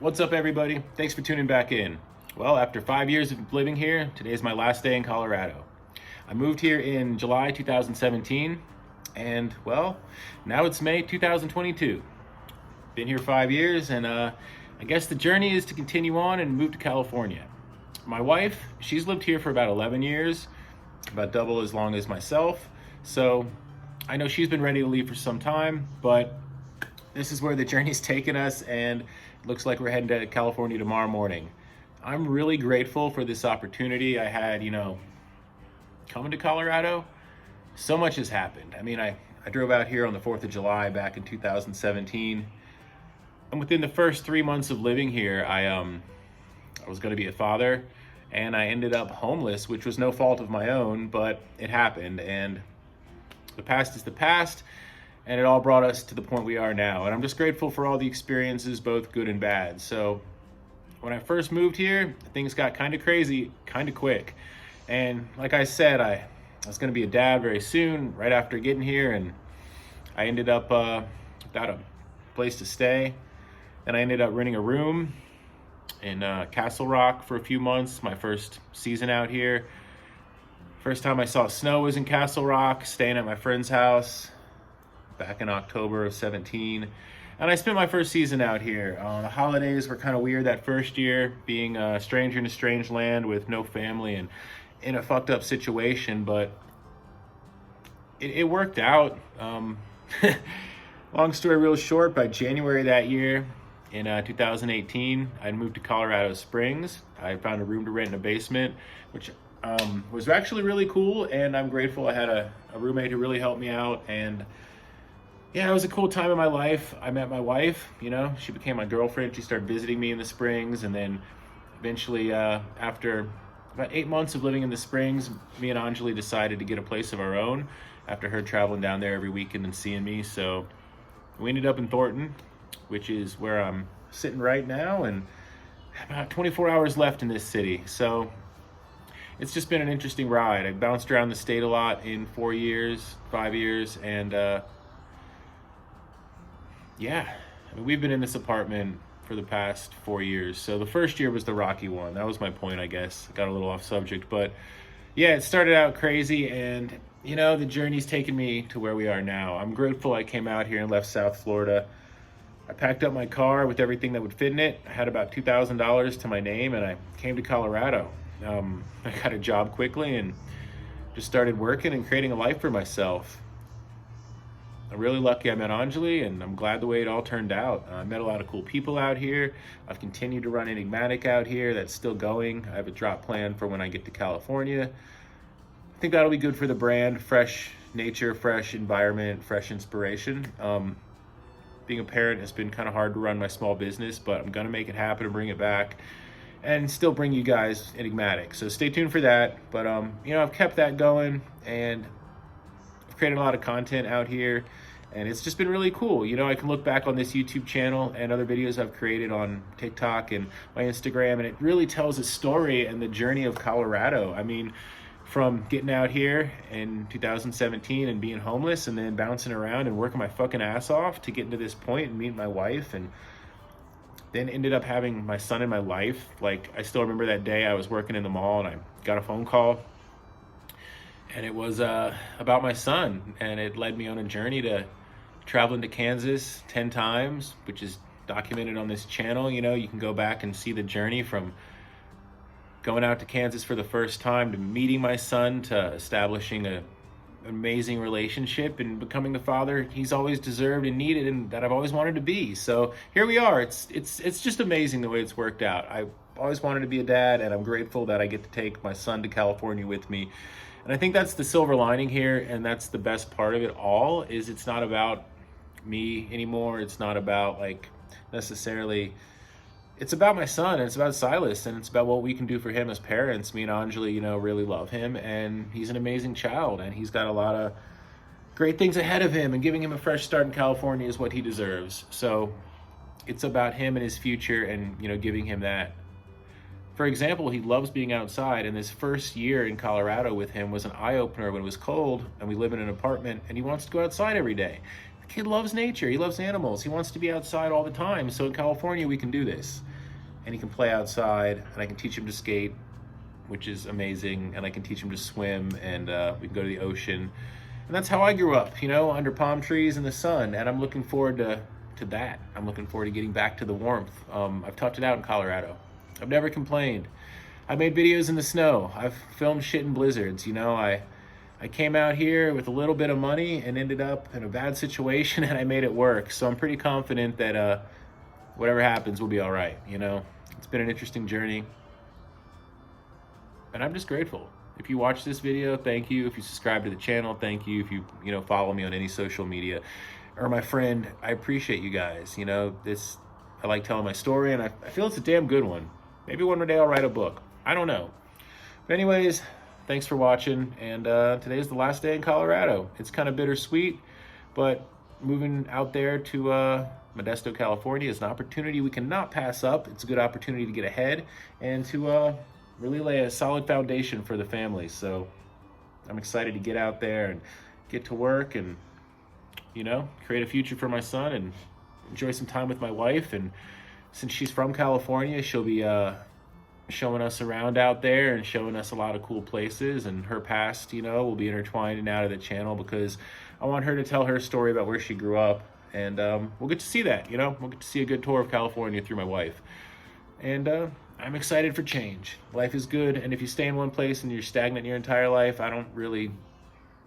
What's up, everybody? Thanks for tuning back in. Well, after 5 years of living here, today's my last day in Colorado. I moved here in July 2017, and well, now it's May 2022. Been here 5 years, and I guess the journey is to continue on and move to California. My wife, she's lived here for about 11 years, about double as long as myself, so I know she's been ready to leave for some time, but this is where the journey's taken us, and it looks like we're heading to California tomorrow morning. I'm really grateful for this opportunity I had, coming to Colorado. So much has happened. I drove out here on the 4th of July back in 2017. And within the first 3 months of living here, I was going to be a father, and I ended up homeless, which was no fault of my own, but it happened. And the past is the past, and it all brought us to the point we are now. And I'm just grateful for all the experiences, both good and bad. So when I first moved here, things got kind of crazy, kind of quick. And like I said, I was going to be a dad very soon, right after getting here. And I ended up without a place to stay. And I ended up renting a room in Castle Rock for a few months, my first season out here. First time I saw snow was in Castle Rock, staying at my friend's house back in October of 17. And I spent my first season out here. The holidays were kind of weird that first year, being a stranger in a strange land with no family and in a fucked up situation, but it worked out. Long story real short, by January that year, in 2018, I moved to Colorado Springs. I found a room to rent in a basement, which was actually really cool, and I'm grateful I had a roommate who really helped me out. And yeah, it was a cool time in my life. I met my wife, she became my girlfriend. She started visiting me in the Springs, and then eventually, after about 8 months of living in the Springs, me and Anjali decided to get a place of our own after her traveling down there every weekend and seeing me. So we ended up in Thornton, which is where I'm sitting right now, and about 24 hours left in this city. So it's just been an interesting ride. I bounced around the state a lot in 5 years, and yeah, we've been in this apartment for the past 4 years. So the first year was the rocky one. That was my point, I guess. Got a little off subject, but yeah, it started out crazy, and the journey's taken me to where we are now. I'm grateful I came out here and left South Florida. I packed up my car with everything that would fit in it. I had about $2,000 to my name, and I came to Colorado. I got a job quickly and just started working and creating a life for myself. I'm really lucky I met Anjali, and I'm glad the way it all turned out. I met a lot of cool people out here. I've continued to run Enigmatic out here. That's still going. I have a drop plan for when I get to California. I think that'll be good for the brand. Fresh nature, fresh environment, fresh inspiration. Being a parent has been kind of hard to run my small business, but I'm going to make it happen and bring it back and still bring you guys Enigmatic. So stay tuned for that. But, I've kept that going, and I've created a lot of content out here, and it's just been really cool. I can look back on this YouTube channel and other videos I've created on TikTok and my Instagram, and it really tells a story and the journey of Colorado. From getting out here in 2017 and being homeless, and then bouncing around and working my fucking ass off to getting to this point and meeting my wife, and then ended up having my son in my life. I still remember that day I was working in the mall, and I got a phone call, and it was about my son, and it led me on a journey to traveling to Kansas 10 times, which is documented on this channel. You can go back and see the journey from going out to Kansas for the first time, to meeting my son, to establishing an amazing relationship and becoming the father he's always deserved and needed, and that I've always wanted to be. So here we are. It's just amazing the way it's worked out. I always wanted to be a dad, and I'm grateful that I get to take my son to California with me. And I think that's the silver lining here, and that's the best part of it all, is it's not about me anymore. It's not about necessarily, it's about my son, and it's about Silas, and it's about what we can do for him as parents. Me and Anjali, really love him, and he's an amazing child, and he's got a lot of great things ahead of him, and giving him a fresh start in California is what he deserves. So it's about him and his future, and, giving him that. For example, he loves being outside, and this first year in Colorado with him was an eye-opener when it was cold, and we live in an apartment, and he wants to go outside every day. The kid loves nature. He loves animals. He wants to be outside all the time. So in California, we can do this. and he can play outside, and I can teach him to skate, which is amazing, and I can teach him to swim, and we can go to the ocean. And that's how I grew up, you know, under palm trees in the sun, and I'm looking forward to that. I'm looking forward to getting back to the warmth. I've toughed it out in Colorado. I've never complained. I made videos in the snow. I've filmed shit in blizzards, you know. I came out here with a little bit of money and ended up in a bad situation, and I made it work. So I'm pretty confident that whatever happens will be all right, you know. It's been an interesting journey, and I'm just grateful. If you watch this video, thank you. If you subscribe to the channel, thank you. If you follow me on any social media, or my friend, I appreciate you guys. You know, I like telling my story, and I feel it's a damn good one. Maybe one day I'll write a book. I don't know. But anyways, thanks for watching, and today's the last day in Colorado. It's kind of bittersweet, but moving out there to Modesto, California is an opportunity we cannot pass up. It's a good opportunity to get ahead and to really lay a solid foundation for the family. So I'm excited to get out there and get to work and, you know, create a future for my son and enjoy some time with my wife. And since she's from California, she'll be showing us around out there and showing us a lot of cool places, and her past, you know, will be intertwined and out of the channel, because I want her to tell her story about where she grew up, and we'll get to see that, you know, we'll get to see a good tour of California through my wife. And I'm excited for change. Life is good, and if you stay in one place and you're stagnant your entire life, I don't really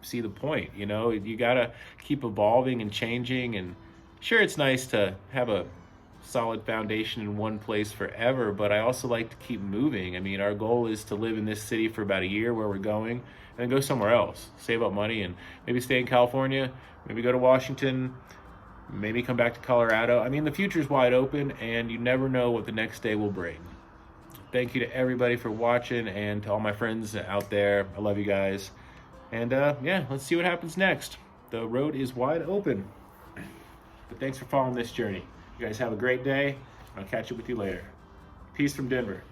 see the point, you know. You gotta keep evolving and changing, and sure, it's nice to have a solid foundation in one place forever, but I also like to keep moving. I mean, our goal is to live in this city for about a year where we're going, and then go somewhere else, save up money, and maybe stay in California, maybe go to Washington, maybe come back to Colorado. I mean, the future's wide open, and you never know what the next day will bring. Thank you to everybody for watching, and to all my friends out there. I love you guys. And yeah, let's see what happens next. The road is wide open. But thanks for following this journey. You guys have a great day. I'll catch up with you later. Peace from Denver.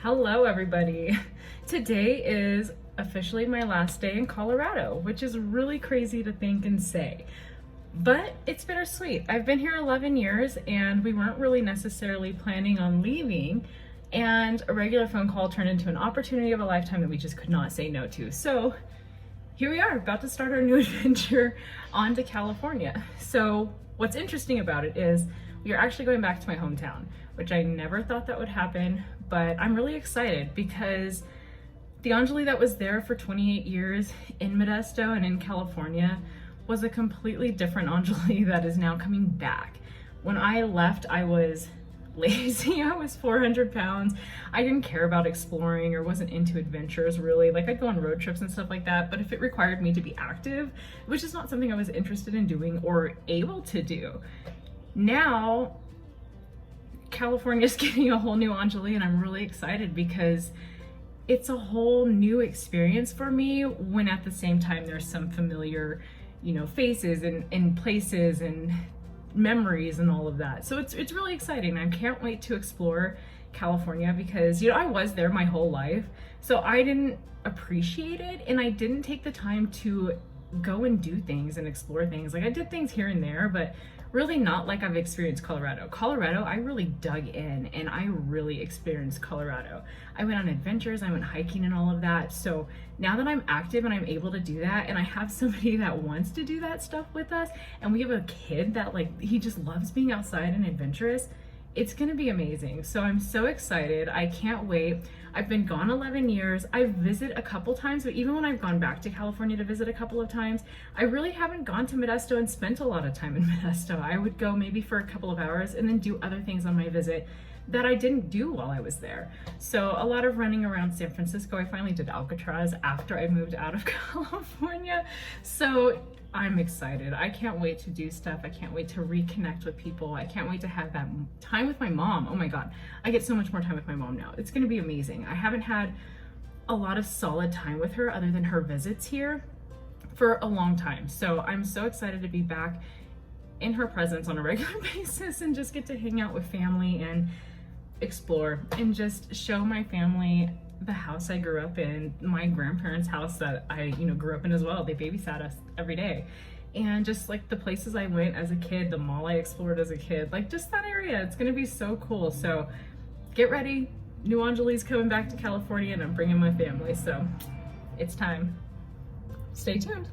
Hello everybody. Today is officially my last day in Colorado, which is really crazy to think and say, but it's bittersweet. I've been here 11 years and we weren't really necessarily planning on leaving, and a regular phone call turned into an opportunity of a lifetime that we just could not say no to. So here we are, about to start our new adventure on to California. So what's interesting about it is we are actually going back to my hometown, which I never thought that would happen, but I'm really excited because the Anjali that was there for 28 years in Modesto and in California was a completely different Anjali that is now coming back. When I left, I was lazy. I was 400 pounds. I didn't care about exploring or wasn't into adventures really. Like, I'd go on road trips and stuff like that, but if it required me to be active, which is not something I was interested in doing or able to do. Now, California's getting a whole new Anjali, and I'm really excited because it's a whole new experience for me, when at the same time there's some familiar, you know, faces and places and memories and all of that. So it's really exciting. I can't wait to explore California because, you know, I was there my whole life, so I didn't appreciate it, and I didn't take the time to go and do things and explore things. Like, I did things here and there, but really not like I've experienced Colorado. Colorado, I really dug in and I really experienced Colorado. I went on adventures, I went hiking and all of that. So now that I'm active and I'm able to do that, and I have somebody that wants to do that stuff with us, and we have a kid that, like, he just loves being outside and adventurous, it's gonna be amazing. So I'm so excited. I can't wait. I've been gone 11 years. I've visited a couple times, but even when I've gone back to California to visit a couple of times, I really haven't gone to Modesto and spent a lot of time in Modesto. I would go maybe for a couple of hours and then do other things on my visit that I didn't do while I was there. So a lot of running around San Francisco. I finally did Alcatraz after I moved out of California. So I'm excited. I can't wait to do stuff. I can't wait to reconnect with people. I can't wait to have that time with my mom. Oh my God, I get so much more time with my mom now. It's gonna be amazing. I haven't had a lot of solid time with her other than her visits here for a long time. So I'm so excited to be back in her presence on a regular basis and just get to hang out with family and explore and just show my family the house I grew up in, my grandparents' house that I, grew up in as well. They babysat us every day. And just like the places I went as a kid, the mall I explored as a kid, like just that area. It's gonna be so cool. So get ready. New Anjali's coming back to California and I'm bringing my family. So it's time. Stay tuned.